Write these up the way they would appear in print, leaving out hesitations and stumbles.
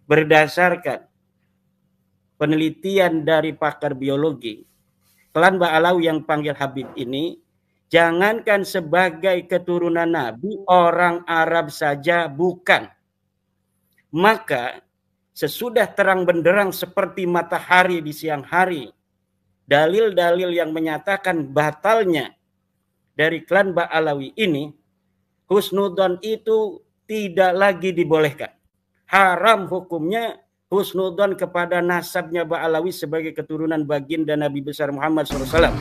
berdasarkan penelitian dari pakar biologi, klan Ba'alawi yang panggil Habib ini, jangankan sebagai keturunan Nabi, orang Arab saja bukan. Maka sesudah terang benderang seperti matahari di siang hari, dalil-dalil yang menyatakan batalnya dari klan Ba'alawi ini, husnudzon itu tidak lagi dibolehkan. Haram hukumnya husnudzon kepada nasabnya Ba'alawi sebagai keturunan baginda Nabi besar Muhammad SAW.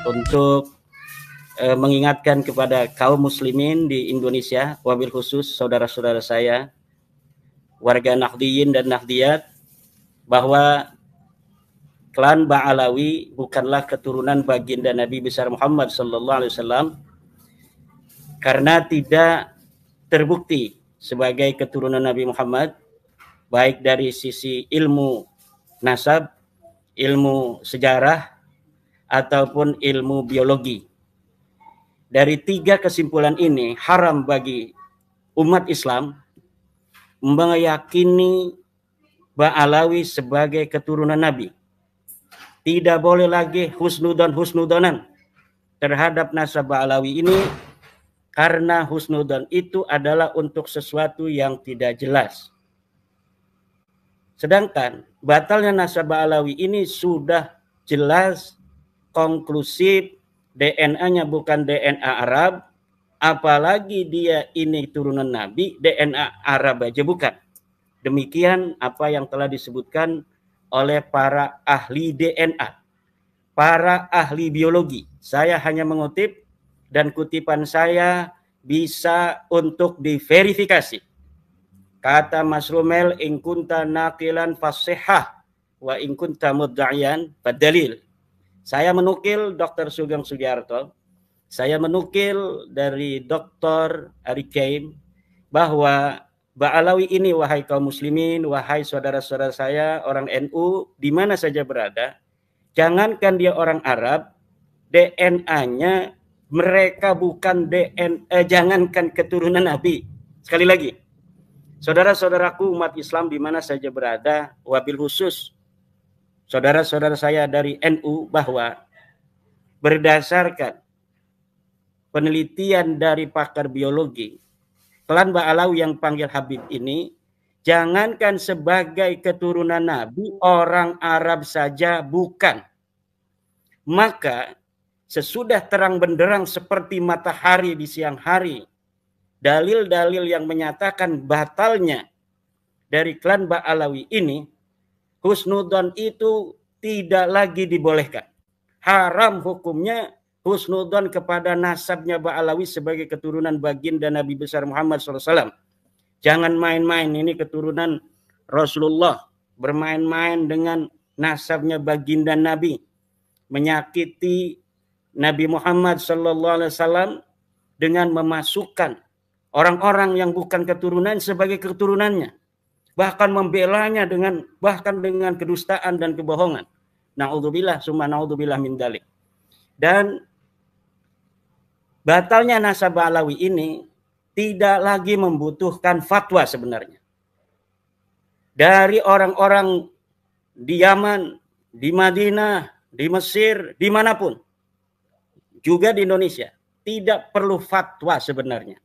Untuk mengingatkan kepada kaum muslimin di Indonesia, wabil khusus saudara-saudara saya, warga Nahdliyin dan Nahdliyat, bahwa klan Ba'alawi bukanlah keturunan baginda Nabi besar Muhammad SAW karena tidak terbukti sebagai keturunan Nabi Muhammad, baik dari sisi ilmu nasab, ilmu sejarah, ataupun ilmu biologi. Dari tiga kesimpulan ini, haram bagi umat Islam meyakini Ba'alawi sebagai keturunan Nabi. Tidak boleh lagi husnudonan terhadap nasab Ba'alawi ini, karena husnudon itu adalah untuk sesuatu yang tidak jelas. Sedangkan batalnya nasab Ba'alawi ini sudah jelas, konklusif, DNA-nya bukan DNA Arab, apalagi dia ini turunan Nabi, DNA Arab aja bukan. Demikian apa yang telah disebutkan oleh para ahli DNA, para ahli biologi. Saya hanya mengutip, dan kutipan saya bisa untuk diverifikasi. Kata Mas Rumel, in kunta naqilan fasihah wa in kunta mudda'iyan fadalil. Saya menukil Dr. Sugeng Sugiarto, saya menukil dari Dr. Ari Kaim, bahwa Ba'alawi ini, wahai kaum muslimin, wahai saudara-saudara saya, orang NU, di mana saja berada, jangankan dia orang Arab, DNA-nya mereka bukan DNA, jangankan keturunan Nabi. Sekali lagi, saudara-saudaraku umat Islam di mana saja berada, wabil khusus saudara-saudara saya dari NU, bahwa berdasarkan penelitian dari pakar biologi, klan Ba'alawi yang panggil Habib ini, jangankan sebagai keturunan Nabi, orang Arab saja bukan. Maka sesudah terang benderang seperti matahari di siang hari, dalil-dalil yang menyatakan batalnya dari klan Ba'alawi ini, husnudzon itu tidak lagi dibolehkan. Haram hukumnya husnudzon kepada nasabnya Ba'alawi sebagai keturunan baginda Nabi besar Muhammad SAW. Jangan main-main, ini keturunan Rasulullah, bermain-main dengan nasabnya baginda Nabi, menyakiti Nabi Muhammad SAW dengan memasukkan orang-orang yang bukan keturunan sebagai keturunannya, bahkan membelanya dengan kedustaan dan kebohongan. Na'udzubillah summa na'udzubillah min dzalik. Dan batalnya nasab Ba'alawi ini tidak lagi membutuhkan fatwa sebenarnya. Dari orang-orang di Yaman, di Madinah, di Mesir, dimanapun, juga di Indonesia, tidak perlu fatwa sebenarnya.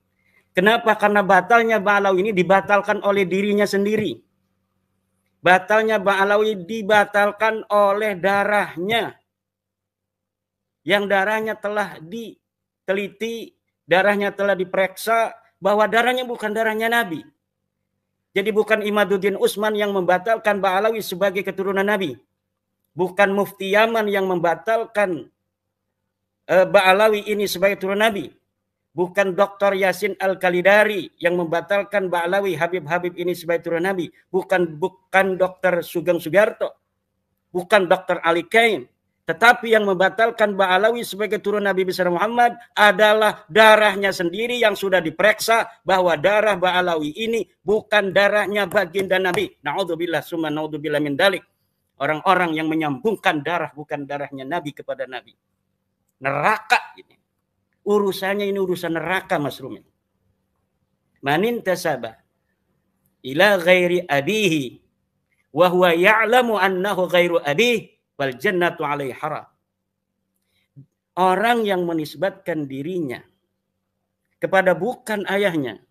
Kenapa? Karena batalnya Ba'alawi ini dibatalkan oleh dirinya sendiri. Batalnya Ba'alawi dibatalkan oleh darahnya, yang darahnya telah diteliti, darahnya telah diperiksa bahwa darahnya bukan darahnya Nabi. Jadi bukan Imaduddin Utsman yang membatalkan Ba'alawi sebagai keturunan Nabi. Bukan Mufti Yaman yang membatalkan Ba'alawi ini sebagai keturunan Nabi. Bukan Dr. Yasin Al-Kalidari yang membatalkan Ba'alawi Habib-Habib ini sebagai keturunan Nabi. Bukan Dr. Sugeng Sugiarto. Bukan Dr. Ali Kaim. Tetapi yang membatalkan Ba'alawi sebagai keturunan Nabi besar Muhammad adalah darahnya sendiri yang sudah diperiksa bahwa darah Ba'alawi ini bukan darahnya baginda Nabi. Na'udzubillah summa na'udzubillah min dzalik. Orang-orang yang menyambungkan darah bukan darahnya Nabi kepada Nabi. neraka ini. Urusannya ini urusan neraka, Mas Rumi. Manin tasaba ila ghairi abihi wa huwa ya'lamu annahu ghairu abihi wal jannatu alaihi haram. Orang yang menisbatkan dirinya kepada bukan ayahnya,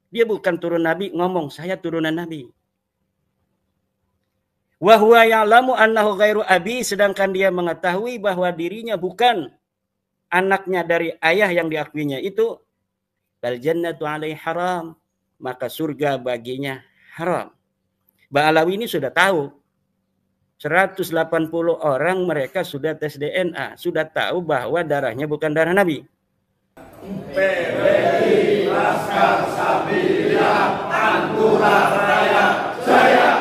dia bukan turun Nabi, ngomong saya turunan Nabi. Wa huwa ya'lamu annahu ghairu abi, sedangkan dia mengetahui bahwa dirinya bukan anaknya dari ayah yang diakuinya itu, bal jannatu alaihi haram, maka surga baginya haram. Ba'alawi ini sudah tahu. 180 orang mereka sudah tes DNA, sudah tahu bahwa darahnya bukan darah Nabi. PBI Laskar Sabilillah Pantura Raya Jaya.